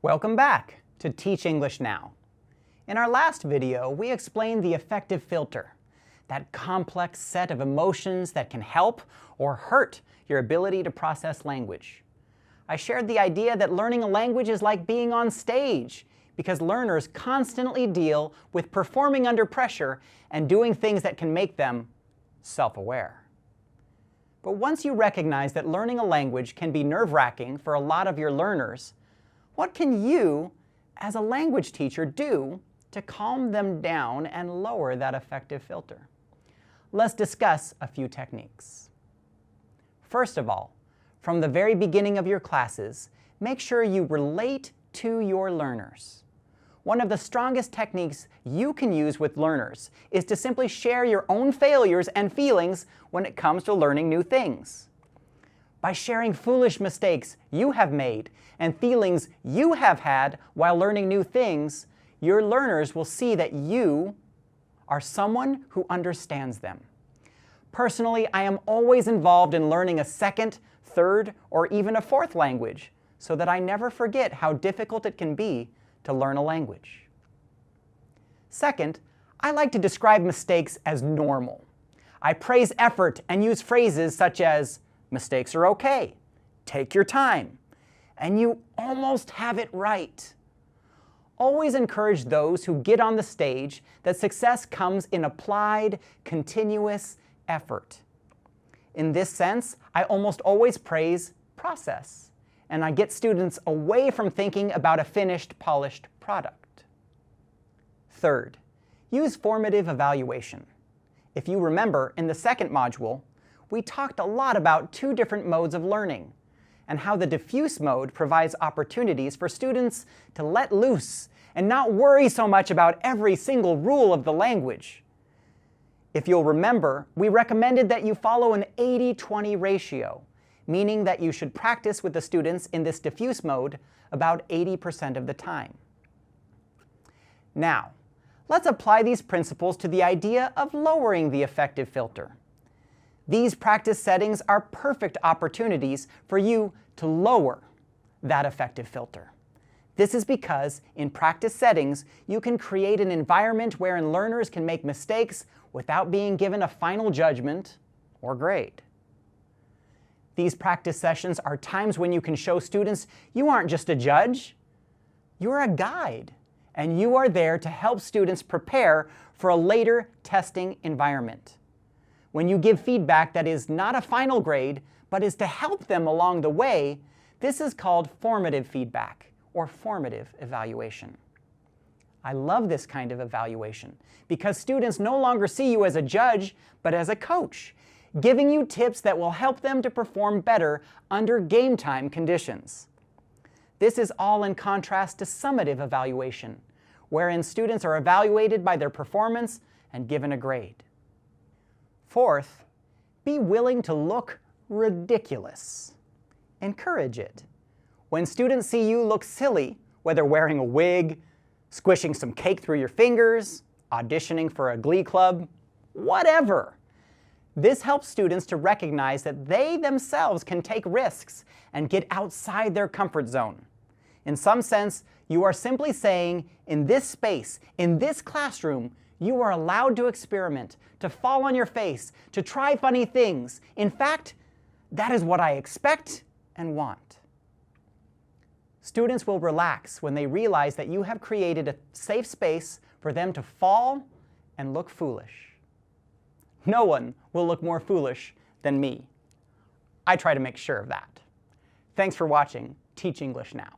Welcome back to Teach English Now. In our last video, we explained the affective filter, that complex set of emotions that can help or hurt your ability to process language. I shared the idea that learning a language is like being on stage, because learners constantly deal with performing under pressure and doing things that can make them self-aware. But once you recognize that learning a language can be nerve-wracking for a lot of your learners, what can you, as a language teacher, do to calm them down and lower that affective filter? Let's discuss a few techniques. First of all, from the very beginning of your classes, make sure you relate to your learners. One of the strongest techniques you can use with learners is to simply share your own failures and feelings when it comes to learning new things. By sharing foolish mistakes you have made and feelings you have had while learning new things, your learners will see that you are someone who understands them. Personally, I am always involved in learning a second, third, or even a fourth language, so that I never forget how difficult it can be to learn a language. Second, I like to describe mistakes as normal. I praise effort and use phrases such as, "Mistakes are okay," "Take your time," and "You almost have it right." Always encourage those who get on the stage that success comes in applied, continuous effort. In this sense, I almost always praise process, and I get students away from thinking about a finished, polished product. Third, use formative evaluation. If you remember, in the second module, we talked a lot about two different modes of learning, and how the diffuse mode provides opportunities for students to let loose and not worry so much about every single rule of the language. If you'll remember, we recommended that you follow an 80-20 ratio, meaning that you should practice with the students in this diffuse mode about 80% of the time. Now, let's apply these principles to the idea of lowering the affective filter. These practice settings are perfect opportunities for you to lower that affective filter. This is because in practice settings, you can create an environment wherein learners can make mistakes without being given a final judgment or grade. These practice sessions are times when you can show students you aren't just a judge, you're a guide, and you are there to help students prepare for a later testing environment. When you give feedback that is not a final grade, but is to help them along the way, this is called formative feedback or formative evaluation. I love this kind of evaluation because students no longer see you as a judge, but as a coach, giving you tips that will help them to perform better under game time conditions. This is all in contrast to summative evaluation, wherein students are evaluated by their performance and given a grade. Fourth, be willing to look ridiculous. Encourage it. When students see you look silly, whether wearing a wig, squishing some cake through your fingers, auditioning for a glee club, whatever, this helps students to recognize that they themselves can take risks and get outside their comfort zone. In some sense, you are simply saying, in this space, in this classroom, you are allowed to experiment, to fall on your face, to try funny things. In fact, that is what I expect and want. Students will relax when they realize that you have created a safe space for them to fall and look foolish. No one will look more foolish than me. I try to make sure of that. Thanks for watching Teach English Now.